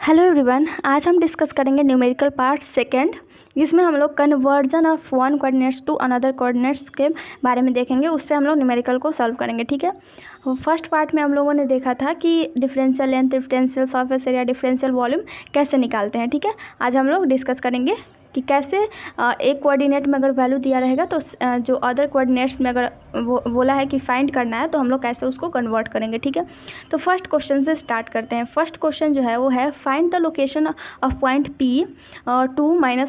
Hello everyone, आज हम discuss करेंगे न्यूमेरिकल पार्ट सेकंड, जिसमें हम लोग conversion of one coordinates to another coordinates के बारे में देखेंगे। उस पर हम लोग न्यूमेरिकल को सॉल्व करेंगे। ठीक है, फर्स्ट पार्ट में हम लोगों ने देखा था कि differential length, differential surface area, differential volume कैसे निकालते हैं। ठीक है, आज हम लोग डिस्कस करेंगे कि कैसे एक कोऑर्डिनेट में अगर वैल्यू दिया रहेगा तो जो अदर कोऑर्डिनेट्स में अगर बोला है कि फाइंड करना है तो हम लोग कैसे उसको कन्वर्ट करेंगे। ठीक है, तो फर्स्ट क्वेश्चन से स्टार्ट करते हैं। फर्स्ट क्वेश्चन जो है वो है find the location of point P 2-1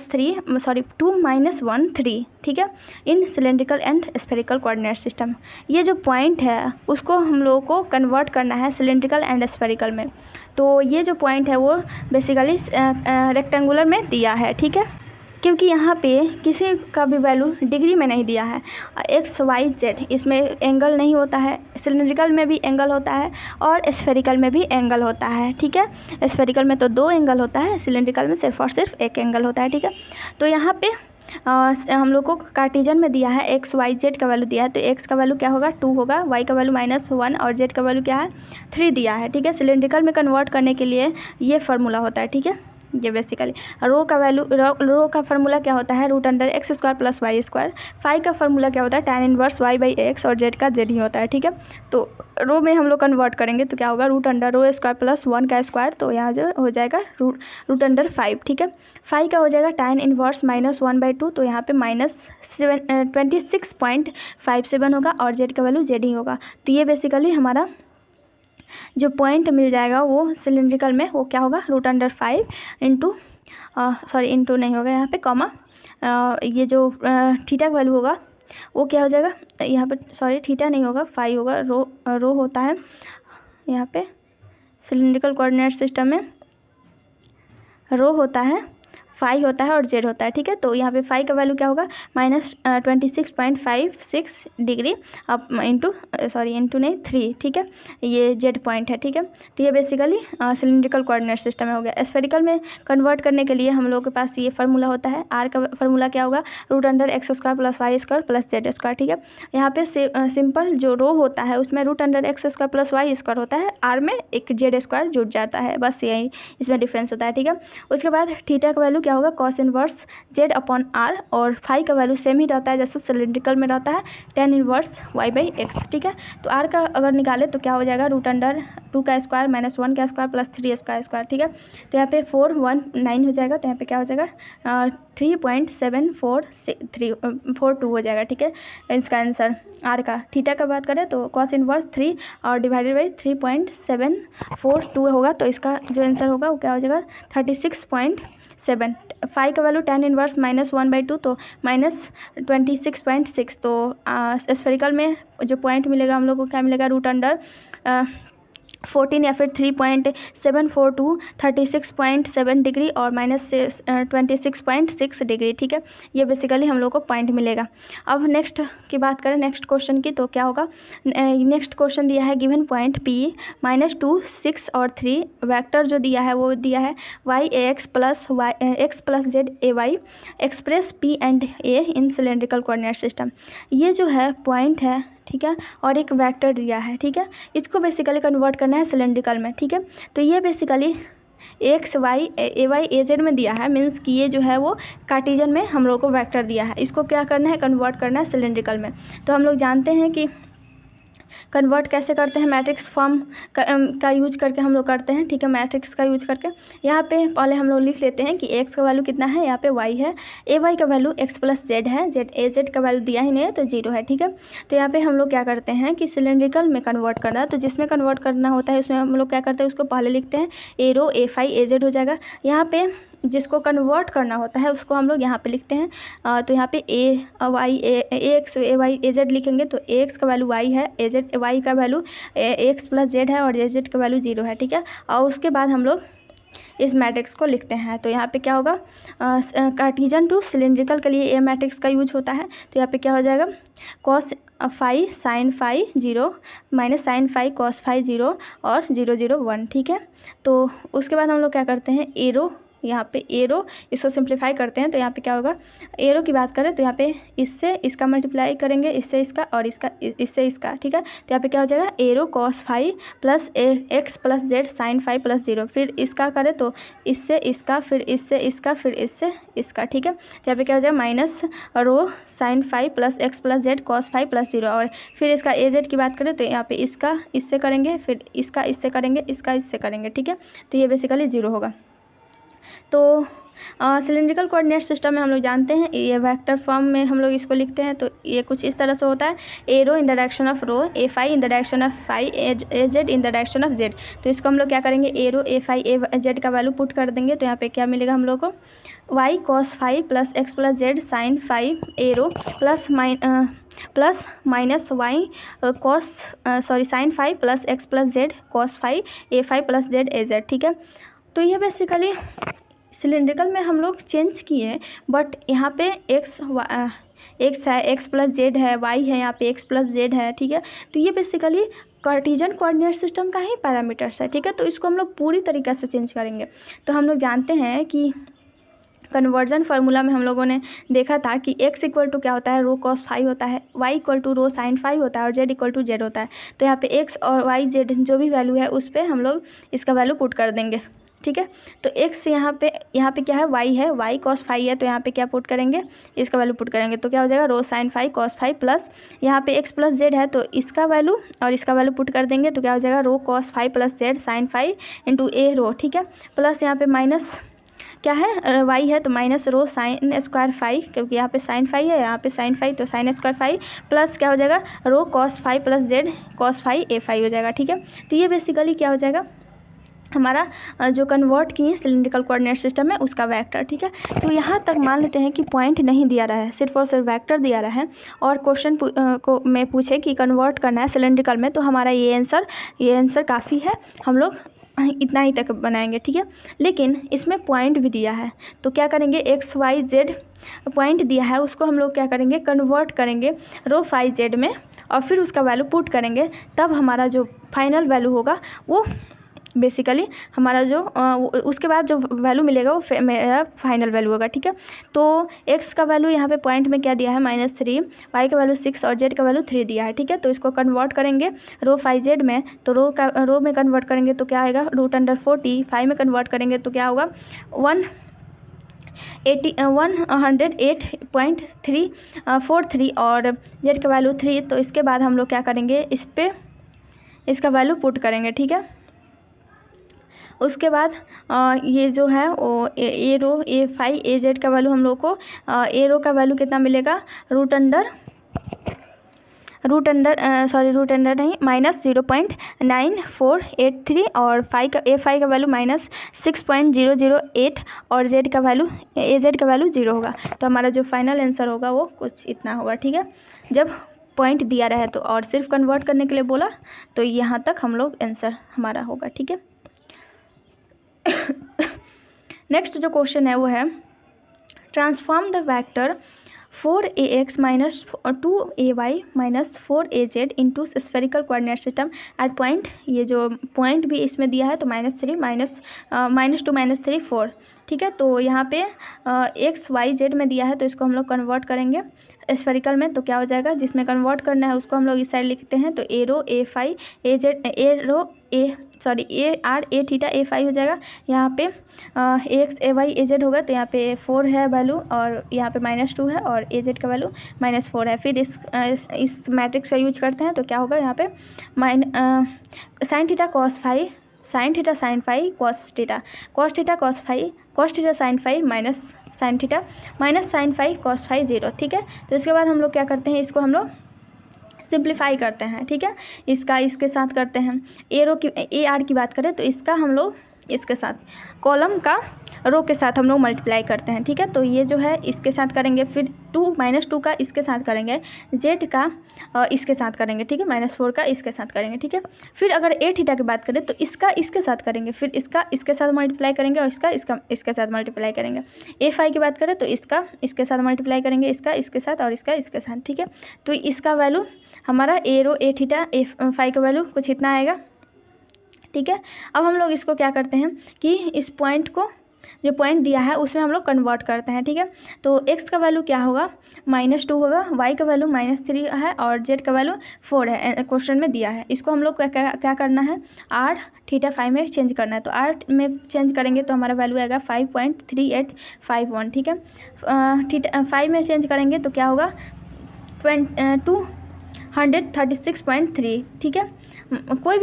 3, ठीक है, in cylindrical and spherical coordinate system. ये जो पॉइंट है उसको हम लोगों को कन्वर्ट करना है सिलेंड्रिकल एंड स्फेरिकल में। तो ये जो पॉइंट है वो बेसिकली रेक्टेंगुलर में दिया है। ठीक है, क्योंकि यहाँ पे किसी का भी वैल्यू डिग्री में नहीं दिया है। एक्स वाई जेड इसमें एंगल नहीं होता है, सिलेंड्रिकल में भी एंगल होता है और स्फेरिकल में भी एंगल होता है। ठीक है, स्फेरिकल में तो 2 एंगल होता है, सिलेंड्रिकल में सिर्फ और सिर्फ 1 एंगल होता है। ठीक है, तो यहाँ पे हम लोग को कार्टेशियन में दिया है एक्स वाई जेड का वैल्यू दिया है, तो एक्स का वैल्यू क्या होगा 2 होगा, वाई का वैल्यू -1 और जेड का वैल्यू क्या है 3 दिया है। ठीक है, सिलेंड्रिकल में कन्वर्ट करने के लिए ये फार्मूला होता है। ठीक है, ये बेसिकली रो का वैल्यू, रो का फार्मूला क्या होता है √x² + y²। फाई का फार्मूला क्या होता है tan इनवर्स y/x और z का z ही होता है। ठीक है, तो रो में हम लोग कन्वर्ट करेंगे तो क्या होगा √2² + 1 का स्क्वायर, तो यहाँ जो हो जाएगा √5। ठीक है, फाई का हो जाएगा tan इनवर्स -1/2, तो यहाँ पे -26.57 होगा और z का वैल्यू z ही होगा। तो ये बेसिकली हमारा जो पॉइंट मिल जाएगा वो सिलेंड्रिकल में वो क्या होगा √5 इंटू इंटू नहीं होगा यहाँ पे कॉमा, ये जो थीटा का वैल्यू होगा वो क्या हो जाएगा यहाँ पे, थीटा नहीं होगा, फाई होगा। रो होता है यहाँ पे सिलेंड्रिकल कोऑर्डिनेट सिस्टम में, रो होता है, फाई होता है और जेड होता है। ठीक है, तो यहाँ पे फाई का वैल्यू क्या होगा -26.56 डिग्री अब इंटू 3। ठीक है, ये जेड पॉइंट है। ठीक है, तो ये बेसिकली सिलेंड्रिकल कोऑर्डिनेट सिस्टम में हो गया। स्फेरिकल में कन्वर्ट करने के लिए हम लोग के पास ये फार्मूला होता है। आर का फार्मूला क्या होगा √x² + y² + z²। ठीक है, यहाँ पे सिंपल जो रो होता है उसमें √x² + y² होता है, आर में एक z² जुड़ जाता है, बस यही इसमें डिफरेंस होता है। ठीक है, उसके बाद थीटा का वैल्यू क्या होगा cos इनवर्स z/r और फाई का वैल्यू सेम ही रहता है जैसे सिलेंड्रिकल में रहता है tan इनवर्स y/x। ठीक है, तो r का अगर निकाले तो क्या हो जाएगा √2 का स्क्वायर -1 का स्क्वायर + 3 का स्क्वायर। ठीक है, तो यहाँ पे 419 हो जाएगा, तो यहाँ पे क्या हो जाएगा 3.7442 हो जाएगा। ठीक है, इसका आंसर r का। थीटा का बात करें तो cos इनवर्स 3 और डिवाइडेड बाई 3.742 होगा, तो इसका जो आंसर होगा वो क्या हो जाएगा 36.7। फाई का वैल्यू tan इनवर्स -1/2 तो -26.6। तो स्फेरिकल में जो पॉइंट मिलेगा हम लोग को क्या मिलेगा √14 या फिर 3.742 36.7 डिग्री और -26.6 डिग्री। ठीक है, ये बेसिकली हम लोग को पॉइंट मिलेगा। अब नेक्स्ट की बात करें, नेक्स्ट क्वेश्चन की, तो क्या होगा नेक्स्ट क्वेश्चन दिया है गिवन पॉइंट P -2 6 और 3, वेक्टर जो दिया है वो दिया है y/ax + x + z/ay express P and A in cylindrical coordinate system. ये जो है पॉइंट है, ठीक है, और एक वेक्टर दिया है। ठीक है, इसको बेसिकली कन्वर्ट करना है सिलेंड्रिकल में। ठीक है, तो ये basically x Y A Y A Z में दिया है, मीन्स कि ये जो है वो कार्टेशियन में हम लोग को वेक्टर दिया है, इसको क्या करना है कन्वर्ट करना है सिलेंड्रिकल में। तो हम लोग जानते हैं कि कन्वर्ट कैसे करते हैं, मैट्रिक्स फॉर्म का यूज करके हम लोग करते हैं। ठीक है, मैट्रिक्स का यूज करके यहाँ पे पहले हम लोग लिख लेते हैं कि x का वैल्यू कितना है, यहाँ पे y है, ए वाई का वैल्यू x + z है, z का वैल्यू दिया ही नहीं है तो 0 है। ठीक है, तो यहाँ पे हम लोग क्या करते हैं कि सिलेंड्रिकल में कन्वर्ट करना है, तो जिसमें कन्वर्ट करना होता है उसमें हम लोग क्या करते हैं उसको पहले लिखते हैं ए rho A phi A Z हो जाएगा। यहाँ पे जिसको कन्वर्ट करना होता है उसको हम लोग यहाँ पे लिखते हैं, तो यहाँ पे x A Y A Z लिखेंगे, तो एक्स का वैल्यू y है, ए जेड वाई का वैल्यू x + z है और z का वैल्यू 0 है। ठीक है, और उसके बाद हम लोग इस मैट्रिक्स को लिखते हैं। तो यहाँ पे क्या होगा कार्टेशियन टू सिलेंड्रिकल के लिए ए मैट्रिक्स का यूज होता है, तो यहाँ पे क्या हो जाएगा cos phi sin phi 0 -sin phi cos phi 0 और 0 0 1। ठीक है, तो उसके बाद हम लोग क्या करते हैं एरो यहाँ पे एरो, इसको सिंप्लीफाई करते हैं तो यहाँ पे क्या होगा, एरो की बात करें तो यहाँ पे इससे इसका मल्टीप्लाई करेंगे, इससे इसका और इसका इससे इसका, ठीक है। तो यहाँ पे क्या हो जाएगा, rho cos five plus x plus Z sine five plus 0। फिर इसका करें तो इससे इसका, फिर इससे इसका, फिर इससे इसका, ठीक है। तो यहाँ पे क्या हो जाएगा, minus rho sine five plus x plus Z cos five plus 0। और फिर इसका ए जेड की बात करें तो यहाँ पे इसका इससे करेंगे, फिर इसका इससे करेंगे, इसका इससे करेंगे, ठीक है। तो ये बेसिकली 0 होगा। तो सिलेंड्रिकल कोऑर्डिनेट सिस्टम में हम लोग जानते हैं ये वेक्टर फॉर्म में हम लोग इसको लिखते हैं। तो ये कुछ इस तरह से होता है, A rho in the direction of rho, A phi in the direction of phi, A Z in the direction of Z. तो इसको हम लोग क्या करेंगे, A rho A phi A Z का वैल्यू पुट कर देंगे। तो यहाँ पे क्या मिलेगा हम लोग को, y cos five plus x plus Z sine five a rho plus minus y cos sine five plus x plus Z cos five A five plus z a z, ठीक है। तो ये बेसिकली सिलेंड्रिकल में हम लोग change किए, but यहाँ पे एक्स है, एक्स प्लस जेड है, वाई है, यहाँ पे एक्स प्लस जेड है, ठीक है। तो ये बेसिकली कार्टेशियन कोऑर्डिनेट सिस्टम का ही पैरामीटर्स है, ठीक है। तो इसको हम लोग पूरी तरीके से चेंज करेंगे। तो हम लोग जानते हैं कि कन्वर्जन फार्मूला में हम लोगों ने देखा था कि x इक्वल टू क्या होता है, रो कॉस फाइव होता है, y equal to rho sine five होता है और z इक्वल टू जेड होता है। तो यहाँ पे x और y z जो भी वैल्यू है उस पर हम लोग इसका वैल्यू पुट कर देंगे, ठीक है। तो x यहाँ पे क्या है, y है, y कॉस फाइव है, तो यहाँ पे क्या पुट करेंगे, इसका वैल्यू पुट करेंगे। तो क्या हो जाएगा, रो sine five cos five plus यहाँ पे x प्लस जेड है तो इसका वैल्यू और इसका वैल्यू पुट कर देंगे। तो क्या हो जाएगा, rho cos five plus Z sine five into A rho, ठीक है। प्लस यहाँ पे माइनस क्या है, y है, तो minus rho sine square five, क्योंकि यहाँ पे साइन फाइव है, यहाँ पे साइन फाइव, तो साइन स्क्वायर फाइव प्लस क्या हो जाएगा, rho cos five plus Z cos five ए फाइव हो जाएगा, ठीक है। तो ये बेसिकली क्या हो जाएगा, हमारा जो कन्वर्ट किए सिलेंड्रिकल कोऑर्डिनेट सिस्टम है उसका वेक्टर, ठीक है। तो यहाँ तक मान लेते हैं कि पॉइंट नहीं दिया रहा है, सिर्फ और सिर्फ वेक्टर दिया रहा है और क्वेश्चन को में पूछे कि कन्वर्ट करना है सिलेंड्रिकल में, तो हमारा ये आंसर काफ़ी है, हम लोग इतना ही तक बनाएंगे, ठीक है। लेकिन इसमें पॉइंट भी दिया है, तो क्या करेंगे, एक्स वाई जेड पॉइंट दिया है उसको हम लोग क्या करेंगे, कन्वर्ट करेंगे रो फाई जेड में और फिर उसका वैल्यू पुट करेंगे, तब हमारा जो फाइनल वैल्यू होगा वो बेसिकली हमारा जो उसके बाद जो वैल्यू मिलेगा वो मेरा फाइनल वैल्यू होगा, ठीक है। तो x का वैल्यू यहाँ पे पॉइंट में क्या दिया है, -3, y का वैल्यू 6 और z का वैल्यू 3 दिया है, ठीक है। तो इसको कन्वर्ट करेंगे रो फाइव जेड में, तो रो में कन्वर्ट करेंगे तो क्या आएगा, √40, फाइव में कन्वर्ट करेंगे तो क्या होगा, 108.343 और z का वैल्यू 3। तो इसके बाद हम लोग क्या करेंगे, इस पर इसका वैल्यू पुट करेंगे, ठीक है। उसके बाद ये जो है वो ए rho A phi A Z का वैल्यू हम लोग को ए रो का वैल्यू कितना मिलेगा, रूट अंडर नहीं -0.9483 और फाई का वैल्यू -6.008 और जेड का वैल्यू ए जेड का वैल्यू 0 होगा। तो हमारा जो फाइनल आंसर होगा वो कुछ इतना होगा, ठीक है। जब पॉइंट दिया रहा है तो और सिर्फ कन्वर्ट करने के लिए बोला तो यहाँ तक हम लोग आंसर हमारा होगा, ठीक है। नेक्स्ट जो क्वेश्चन है वो है, transform the vector 4ax minus 2ay minus 4az into spherical coordinate system eight point, ये जो पॉइंट भी इसमें दिया है तो -3 -2 -3 4, ठीक है। तो यहाँ पे x y z में दिया है तो इसको हम लोग कन्वर्ट करेंगे स्फेरिकल में, तो क्या हो जाएगा, जिसमें कन्वर्ट करना है उसको हम लोग इस साइड लिखते हैं। तो A rho A phi A Z A R A theta A phi हो जाएगा। यहाँ पे A X A Y A Z होगा तो यहाँ पे 4 है वैल्यू और यहाँ पे -2 है और ए जेड का वैल्यू -4 है। फिर इस मैट्रिक्स का यूज करते हैं तो क्या होगा, यहाँ पे sine theta cos phi sine theta sine phi cos theta cos theta sine phi minus sine theta minus sine phi cos phi 0, ठीक है। तो इसके बाद हम लोग क्या करते हैं, इसको हम लोग सिंप्लीफाई करते हैं, ठीक है। इसका इसके साथ करते हैं, ए आर की बात करें तो इसका हम लोग इसके साथ कॉलम का रो के साथ हम लोग मल्टीप्लाई करते हैं, ठीक है। तो ये जो है इसके साथ करेंगे, फिर -2 का इसके साथ करेंगे, जेड का इसके साथ करेंगे, ठीक है, -4 का इसके साथ करेंगे, ठीक है। फिर अगर ए थीटा की बात करें तो इसका इसके साथ करेंगे, फिर इसका इसके साथ मल्टीप्लाई करेंगे और इसका इसके साथ मल्टीप्लाई करेंगे। ए फाई की बात करें तो इसका इसके साथ मल्टीप्लाई करेंगे, इसका इसके साथ और इसका इसके साथ, ठीक है। तो इसका वैल्यू हमारा ए rho A theta A phi का वैल्यू कुछ इतना आएगा, ठीक है। अब हम लोग इसको क्या करते हैं कि इस पॉइंट को जो पॉइंट दिया है उसमें हम लोग कन्वर्ट करते हैं, ठीक है। तो x का वैल्यू क्या होगा, -2 होगा, y का वैल्यू -3 है और z का वैल्यू 4 है, क्वेश्चन में दिया है। इसको हम लोग क्या करना है, r थीटा फाइव में चेंज करना है। तो r में चेंज करेंगे तो हमारा वैल्यू आएगा 5.3851, ठीक है। थीटा 5 में चेंज करेंगे तो क्या होगा 236.3, ठीक है। कोई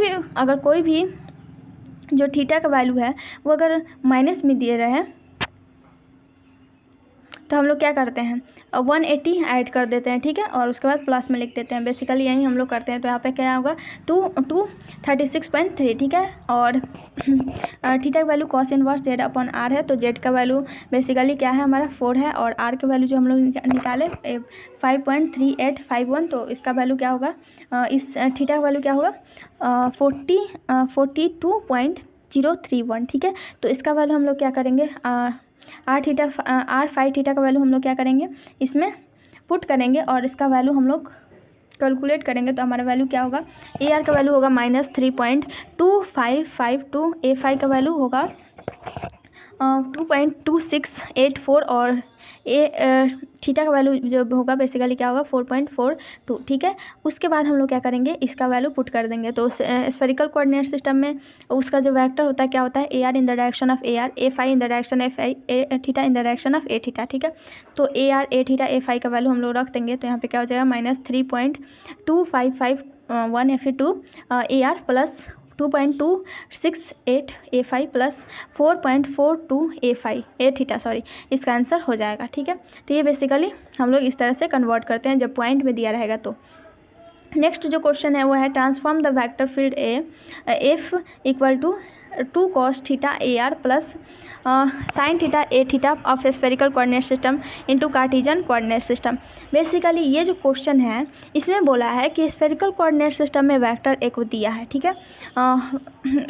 भी जो थीटा का वैल्यू है वो अगर माइनस में दिए रहे तो हम लोग क्या करते हैं 180 ऐड कर देते हैं, ठीक है, और उसके बाद प्लस में लिख देते हैं। बेसिकली यही हम लोग करते हैं। तो यहाँ पे क्या होगा 236.3, ठीक है। और थीटा का वैल्यू cos इनवर्स z/r है। तो z का वैल्यू बेसिकली क्या है हमारा 4 है और r का वैल्यू जो हम लोग निकाले 5.3851। तो इसका वैल्यू क्या होगा, इस थीटा का वैल्यू क्या होगा 42.031, ठीक है। तो इसका वैल्यू हम लोग क्या करेंगे r5 थीटा का वैल्यू हम लोग क्या करेंगे इसमें पुट करेंगे और इसका वैल्यू हम लोग कैलकुलेट करेंगे। तो हमारा वैल्यू क्या होगा, AR का वैल्यू होगा -3.2552, A5 का वैल्यू होगा 2.2684 और थीटा का वैल्यू जो होगा बेसिकली क्या होगा 4.42, ठीक है। उसके बाद हम लोग क्या करेंगे इसका वैल्यू पुट कर देंगे। तो स्फेरिकल कोऑर्डिनेट सिस्टम में उसका जो वेक्टर होता है क्या होता है, AR in the direction of AR, A5 in the direction of theta in the direction of A theta, ठीक है। तो AR A थीटा A5 का वैल्यू हम लोग रख देंगे। तो यहाँ पे क्या हो जाएगा -3.2551 या फिर 2 AR plus 2.268 A5 plus 4.42 A theta, sorry, इसका आंसर हो जाएगा, ठीक है। तो ये बेसिकली हम लोग इस तरह से कन्वर्ट करते हैं जब पॉइंट में दिया रहेगा। तो नेक्स्ट जो क्वेश्चन है वो है transform the vector field F equal to 2 cos theta AR plus sine theta A theta of spherical coordinate system into cartesian coordinate system. Basically ये जो क्वेश्चन है इसमें बोला है कि स्फेरिकल कोऑर्डिनेट सिस्टम में वेक्टर एक दिया है, ठीक है।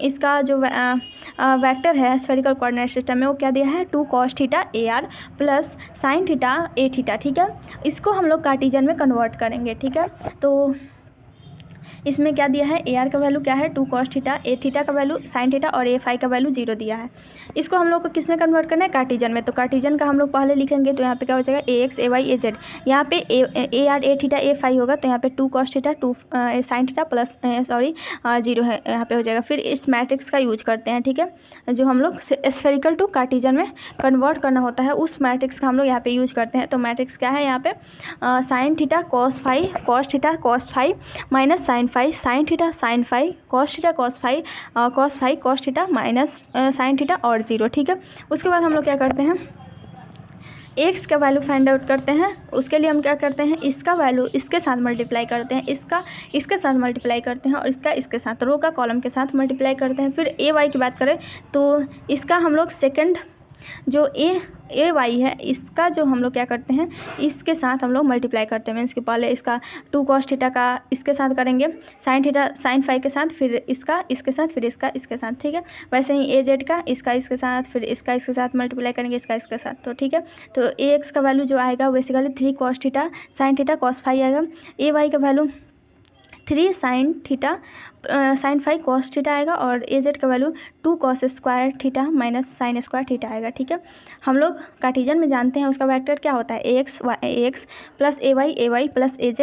इसका जो वेक्टर है स्फेरिकल कोऑर्डिनेट सिस्टम में वो क्या दिया है 2 cos theta AR plus sine theta A theta, ठीक है। इसको हम लोग कार्टेशियन में कन्वर्ट करेंगे, ठीक है। तो इसमें क्या दिया है AR का वैल्यू क्या है 2 cos थीटा, A थीटा का वैल्यू साइन थीटा और A5 का वैल्यू 0 दिया है। इसको हम लोग को किस में कन्वर्ट करना है, कार्टेशियन में। तो कार्टेशियन का हम लोग पहले लिखेंगे। तो यहाँ पे क्या हो जाएगा AX AY AZ, यहाँ पे AR A थीटा A5 होगा। तो यहाँ पे 2 cos theta 2 sine theta plus 0 है यहाँ पे हो जाएगा। फिर इस मैट्रिक्स का यूज करते हैं, ठीक है। जो हम लोग स्फेरिकल टू कार्टेशियन में कन्वर्ट करना होता है उस मैट्रिक्स का हम लोग यहाँ पे यूज करते हैं। तो मैट्रिक्स क्या है यहाँ पे sine theta cos 5 cos theta cos 5 minus sine 5 sine theta sine 5 cos theta cos 5 cos theta minus sine theta और 0, ठीक है। उसके बाद हम लोग क्या करते हैं x का वैल्यू फाइंड आउट करते हैं। उसके लिए हम क्या करते हैं इसका वैल्यू इसके साथ मल्टीप्लाई करते हैं, इसका इसके साथ मल्टीप्लाई करते हैं और इसका इसके साथ रो का कॉलम के साथ मल्टीप्लाई करते हैं। फिर AY की बात करें तो इसका हम लोग सेकंड जो AY है इसका जो हम लोग क्या करते हैं इसके साथ हम लोग मल्टीप्लाई करते हैं। मीन्स कि पहले इसका 2 cos थीटा का इसके साथ करेंगे, साइन थीटा साइन 5 के साथ, फिर इसका इसके साथ, फिर इसका इसके साथ, ठीक है। वैसे ही AZ का इसका इसके साथ, फिर इसका इसके साथ मल्टीप्लाई करेंगे, इसका इसके साथ, तो ठीक है। तो AX का वैल्यू जो आएगा basically 3 cos theta sine theta cos 5 आएगा। AY का value 3 sign theta sine 5 cos theta आएगा और AZ का value 2 cos square theta minus sine square theta आएगा, ठीक है। हम लोग कार्टेशियन में जानते हैं उसका वेक्टर क्या होता है AX plus AY plus AZ,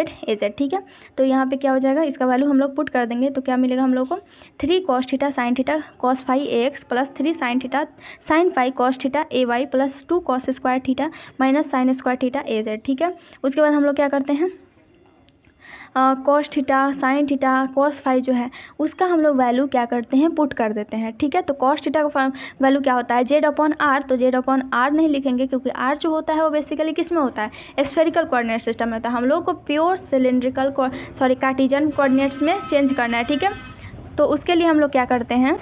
ठीक है। तो यहाँ पे क्या हो जाएगा इसका वैल्यू हम लोग पुट कर देंगे। तो क्या मिलेगा हम लोग को 3 cos theta sine theta cos 5 AX plus 3 sign theta sine 5 cos theta AY plus 2 cos square theta minus sine square theta AZ, ठीक है। उसके बाद हम लोग क्या करते हैं cos theta sine theta cos 5 जो है उसका हम लोग वैल्यू क्या करते हैं पुट कर देते हैं, ठीक है। तो cos थीटा का वैल्यू क्या होता है Z/R। तो Z/R नहीं लिखेंगे क्योंकि R जो होता है वो बेसिकली किस में होता है स्फेरिकल कोऑर्डिनेट सिस्टम में होता है। हम लोग को प्योर सिलेंड्रिकल कार्टेशियन कोऑर्डिनेट्स में चेंज करना है, ठीक है। तो उसके लिए हम लोग क्या करते हैं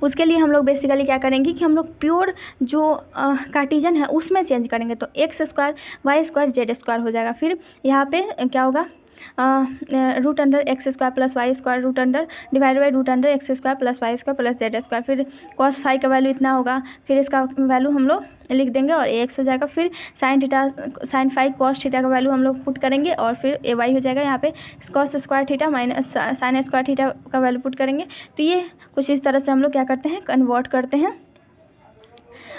उसके लिए हम लोग बेसिकली क्या करेंगे कि हम लोग प्योर जो कार्टेशियन है उसमें चेंज करेंगे। तो x square y square z square हो जाएगा। फिर यहाँ पे क्या होगा root under x square plus y square root under divide by root under x square plus y square plus z square. फिर cos 5 का वैल्यू इतना होगा, फिर इसका वैल्यू हम लोग लिख देंगे और AX हो जाएगा। फिर sign theta sine 5 cos theta का वैल्यू हम लोग पुट करेंगे और फिर AY हो जाएगा। यहाँ पे cos square theta minus sine square theta का वैल्यू पुट करेंगे। तो ये कुछ इस तरह से हम लोग क्या करते हैं कन्वर्ट करते हैं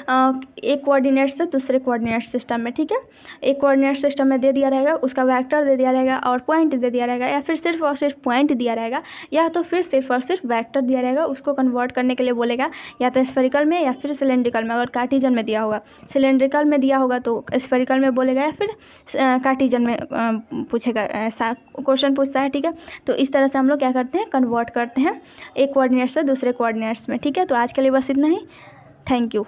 एक कोऑर्डिनेट से दूसरे कोऑर्डिनेट सिस्टम में, ठीक है। एक कोऑर्डिनेट सिस्टम में दे दिया रहेगा, उसका वेक्टर दे दिया रहेगा और पॉइंट दे दिया रहेगा, या फिर सिर्फ और सिर्फ पॉइंट दिया रहेगा, या तो फिर सिर्फ और सिर्फ वेक्टर दिया रहेगा। उसको कन्वर्ट करने के लिए बोलेगा या तो स्फेरिकल में या फिर सिलेंड्रिकल में। अगर कार्टिजन में दिया होगा, सिलेंड्रिकल में दिया होगा तो स्फेरिकल में बोलेगा, या फिर कार्टिजन में पूछेगा, ऐसा क्वेश्चन पूछता है, ठीक है। तो इस तरह से हम लोग क्या करते हैं, कन्वर्ट करते हैं एक कोऑर्डिनेट से दूसरे कोऑर्डिनेट्स में, ठीक है। तो आज के लिए बस इतना ही। Thank you.